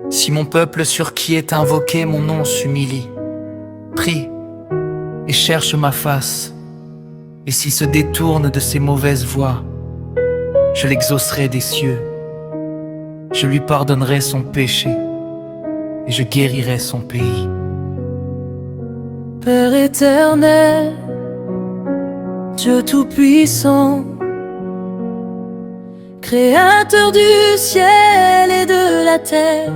Si mon peuple sur qui est invoqué mon nom s'humilie, prie et cherche ma face, et s'il se détourne de ses mauvaises voies, je l'exaucerai des cieux. Je lui pardonnerai son péché et je guérirai son pays. Père éternel, Dieu tout-puissant, Créateur du ciel et de la terre,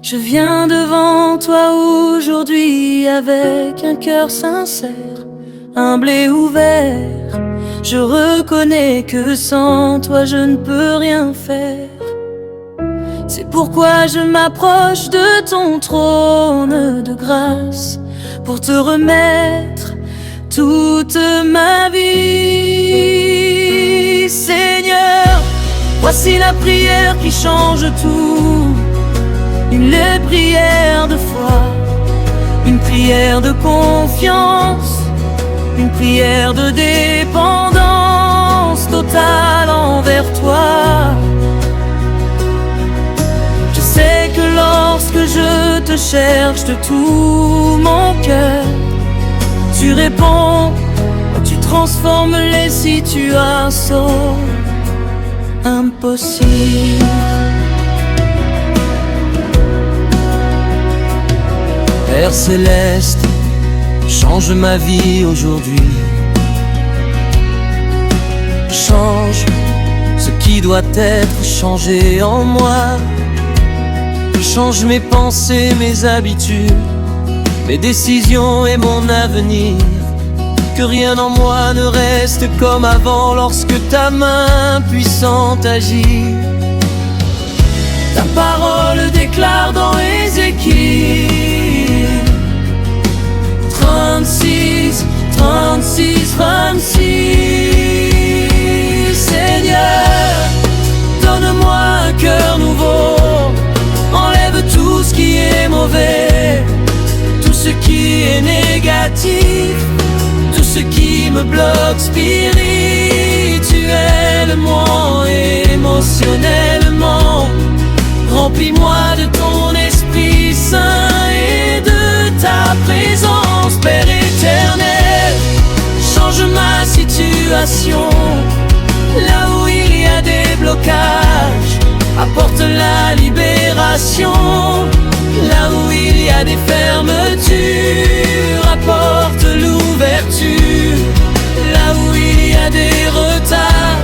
je viens devant toi aujourd'hui avec un cœur sincère, humble et ouvert. Je reconnais que sans toi je ne peux rien faire. C'est pourquoi je m'approche de ton trône de grâce pour te remettre toute ma vie. Seigneur, voici la prière qui change tout. Une prière de foi, une prière de confiance, une prière de dépendance totale envers toi. Je sais que lorsque je te cherche de tout mon cœur, tu réponds, tu transformes les situations impossibles. Père céleste, change ma vie aujourd'hui. Change ce qui doit être changé en moi. Change mes pensées, mes habitudes, mes décisions et mon avenir. Que rien en moi ne reste comme avant lorsque ta main puissante agit. Ta parole déclare dans Ézéchiel 36, 36, 36. Seigneur, donne-moi un cœur nouveau. Enlève tout ce qui est mauvais, tout ce qui est négatif, tout ce qui me bloque spirituellement et émotionnellement. Remplis-moi de ton Esprit Saint et de ta présence. Père éternel, change ma situation. Là où il y a des blocages, apporte la libération. Là où il y a des fermetures, apporte l'ouverture. Là où il y a des retards,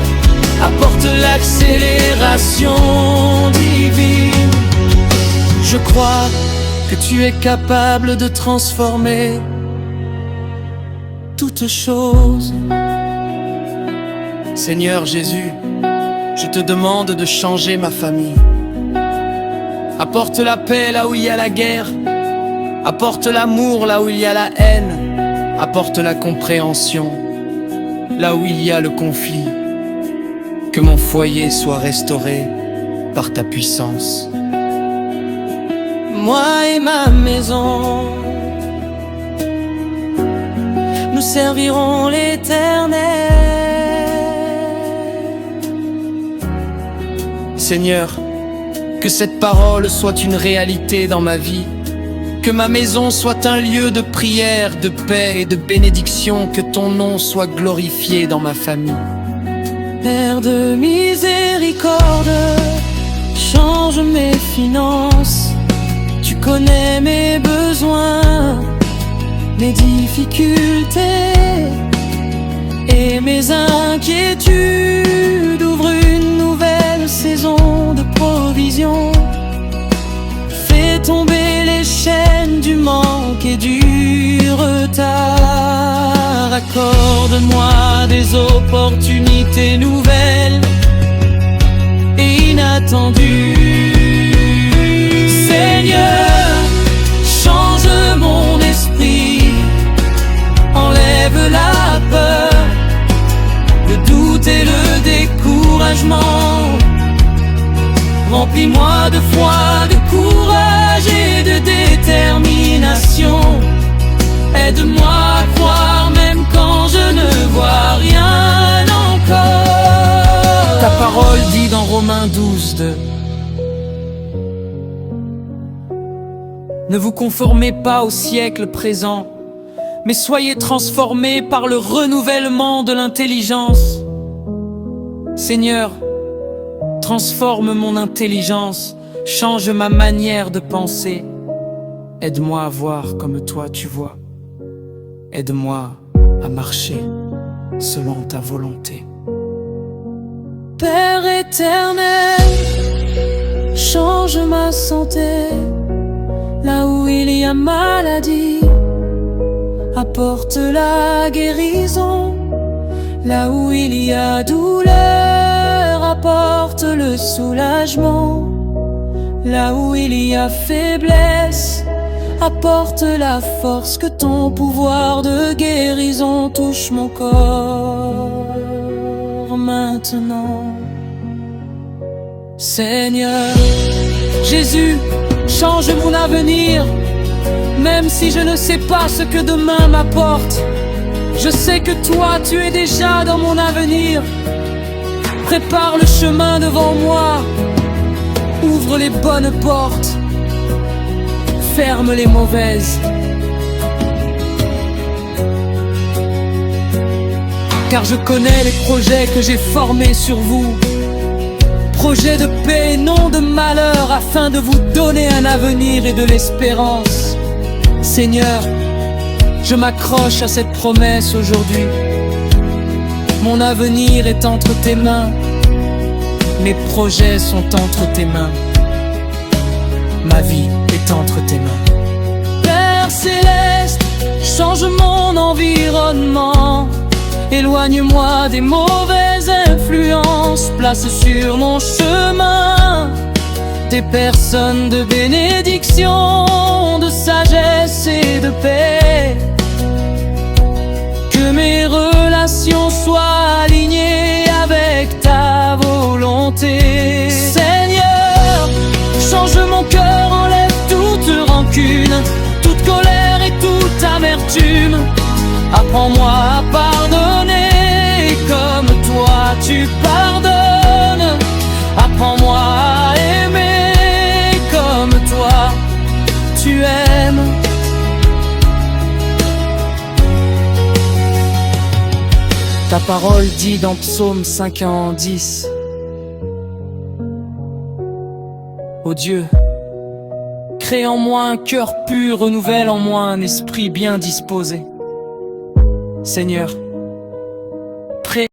apporte l'accélération divine. Je crois que tu es capable de transformer toutes choses. Seigneur Jésus, je te demande de changer ma famille. Apporte la paix là où il y a la guerre. Apporte l'amour là où il y a la haine. Apporte la compréhension là où il y a le conflit. Que mon foyer soit restauré par ta puissance. Moi et ma maison, nous servirons l'Éternel. Seigneur, que cette parole soit une réalité dans ma vie. Que ma maison soit un lieu de prière, de paix et de bénédiction. Que ton nom soit glorifié dans ma famille. Père de miséricorde, change mes finances. Tu connais mes besoins, mes difficultés et mes inquiétudes. Ouvre une nouvelle saison de provision. Fais tomber les chaînes du manque et du retard. Accorde-moi des opportunités nouvelles et inattendues. Seigneur, change mon esprit, enlève la peur, le doute et le découragement. Remplis-moi de foi, de courage et de détermination. Aide-moi à croire même quand je ne vois rien encore. Ta parole dit dans Romains 12:2: Ne vous conformez pas au siècle présent, mais soyez transformés par le renouvellement de l'intelligence. Seigneur, transforme mon intelligence, change ma manière de penser. Aide-moi à voir comme toi tu vois. Aide-moi à marcher selon ta volonté. Père éternel, change ma santé. Là où il y a maladie, apporte la guérison. Là où il y a douleur, apporte le soulagement. Là où il y a faiblesse, apporte la force. Que ton pouvoir de guérison touche mon corps maintenant. Seigneur Jésus, change mon avenir. Même si je ne sais pas ce que demain m'apporte, je sais que toi tu es déjà dans mon avenir. Prépare le chemin devant moi, ouvre les bonnes portes, ferme les mauvaises. Car je connais les projets que j'ai formés sur vous, projets de paix et non de malheur, afin de vous donner un avenir et de l'espérance. Seigneur, je m'accroche à cette promesse aujourd'hui. Mon avenir est entre tes mains, mes projets sont entre tes mains, ma vie est entre tes mains. Père céleste, change mon environnement, éloigne-moi des mauvaises influences, place sur mon chemin des personnes de bénédiction, de sagesse et de paix. Que mes relations soient alignées avec ta volonté. Seigneur, change mon cœur, enlève toute rancune, toute colère et toute amertume. Apprends-moi à pardonner comme toi tu pardonnes. Apprends-moi à aimer comme toi tu aimes. Ta parole dit dans Psaume 5:10: Ô Dieu, crée en moi un cœur pur, renouvelle en moi un esprit bien disposé. Seigneur,